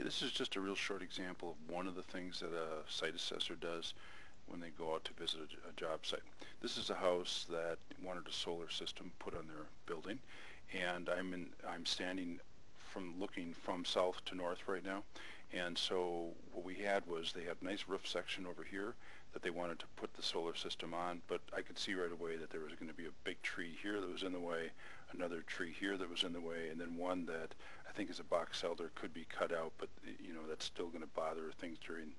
This is just a real short example of one of the things that a site assessor does when they go out to visit a job site. This is a house that wanted a solar system put on their building, and I'm standing looking from south to north right now. And so what we had was they had a nice roof section over here that they wanted to put the solar system on, but I could see right away that there was going to be a big tree here that was in the way, another tree here that was in the way, and then one that I think is a box elder could be cut out, but that's still going to bother things during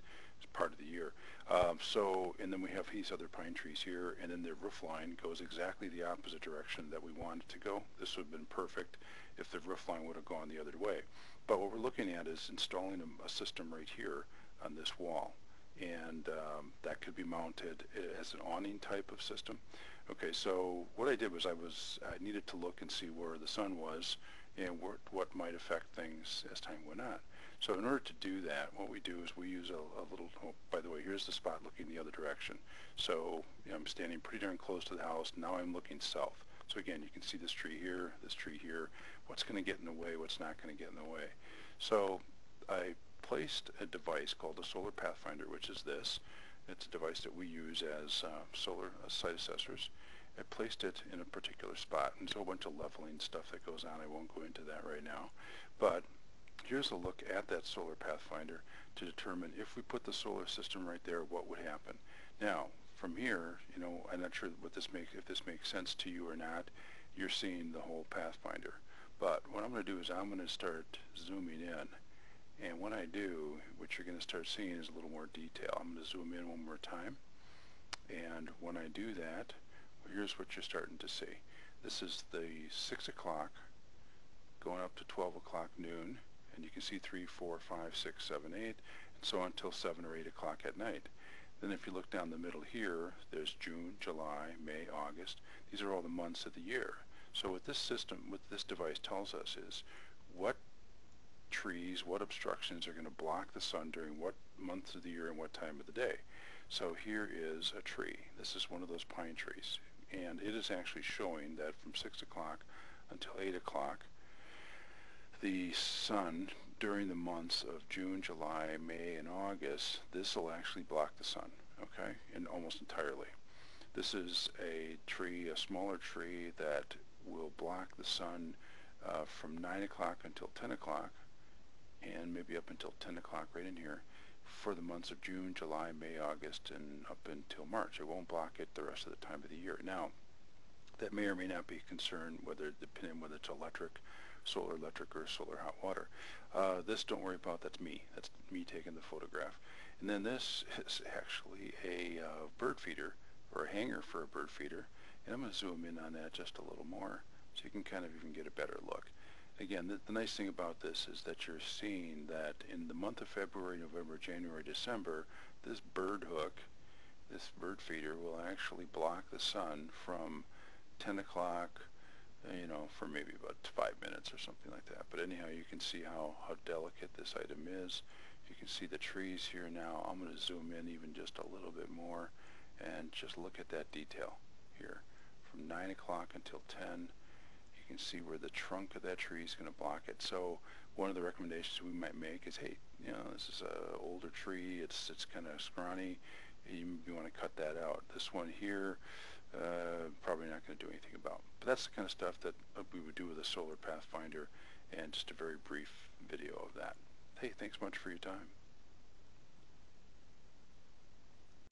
part of the year. And then we have these other pine trees here, and then the roof line goes exactly the opposite direction that we wanted to go. This would have been perfect if the roof line would have gone the other way. But what we're looking at is installing a system right here on this wall, and that could be mounted as an awning type of system. Okay, so what I did was I needed to look and see where the sun was and what might affect things as time went on. So in order to do that, what we do is we use a little, oh, by the way, here's the spot looking the other direction. So I'm standing pretty darn close to the house. Now I'm looking south. So again, you can see this tree here, what's going to get in the way, what's not going to get in the way. So I placed a device called the Solar Pathfinder, which is this. It's a device that we use as solar site assessors. I placed it in a particular spot, and there's a whole bunch of leveling stuff that goes on. I won't go into that right now. But here's a look at that Solar Pathfinder to determine if we put the solar system right there, what would happen. Now, from here, I'm not sure if this makes sense to you or not. You're seeing the whole Pathfinder. But what I'm going to do is I'm going to start zooming in. And when I do, what you're going to start seeing is a little more detail. I'm going to zoom in one more time. And when I do that, well, here's what you're starting to see. This is the 6 o'clock going up to 12 o'clock noon. And you can see 3, 4, 5, 6, 7, 8, and so on until 7 or 8 o'clock at night. Then if you look down the middle here, there's June, July, May, August. These are all the months of the year. So what this system, what this device tells us is what trees, what obstructions are going to block the sun during what months of the year and what time of the day. So here is a tree. This is one of those pine trees. And it is actually showing that from 6 o'clock until 8 o'clock, the sun during the months of June, July, May, and August, this will actually block the sun, okay, and almost entirely. This is a tree, a smaller tree that will block the sun from 9 o'clock until 10 o'clock, and maybe up until 10 o'clock right in here, for the months of June, July, May, August, and up until March. It won't block it the rest of the time of the year. Now, that may or may not be a concern, depending on whether it's solar electric, or solar hot water. This, don't worry about, that's me. That's me taking the photograph. And then this is actually a bird feeder, or a hanger for a bird feeder. And I'm going to zoom in on that just a little more so you can kind of even get a better look. Again, the nice thing about this is that you're seeing that in the month of February, November, January, December, this bird hook, this bird feeder, will actually block the sun from 10 o'clock, for maybe about 5 minutes or something like that. But anyhow, you can see how delicate this item is. You can see the trees here now. I'm going to zoom in even just a little bit more and just look at that detail here. From 9 o'clock until 10, you can see where the trunk of that tree is going to block it. So one of the recommendations we might make is, hey, this is an older tree. It's kind of scrawny. You want to cut that out. This one here, probably not going to do anything about. But that's the kind of stuff that we would do with a Solar Pathfinder, and just a very brief video of that. Hey, thanks much for your time.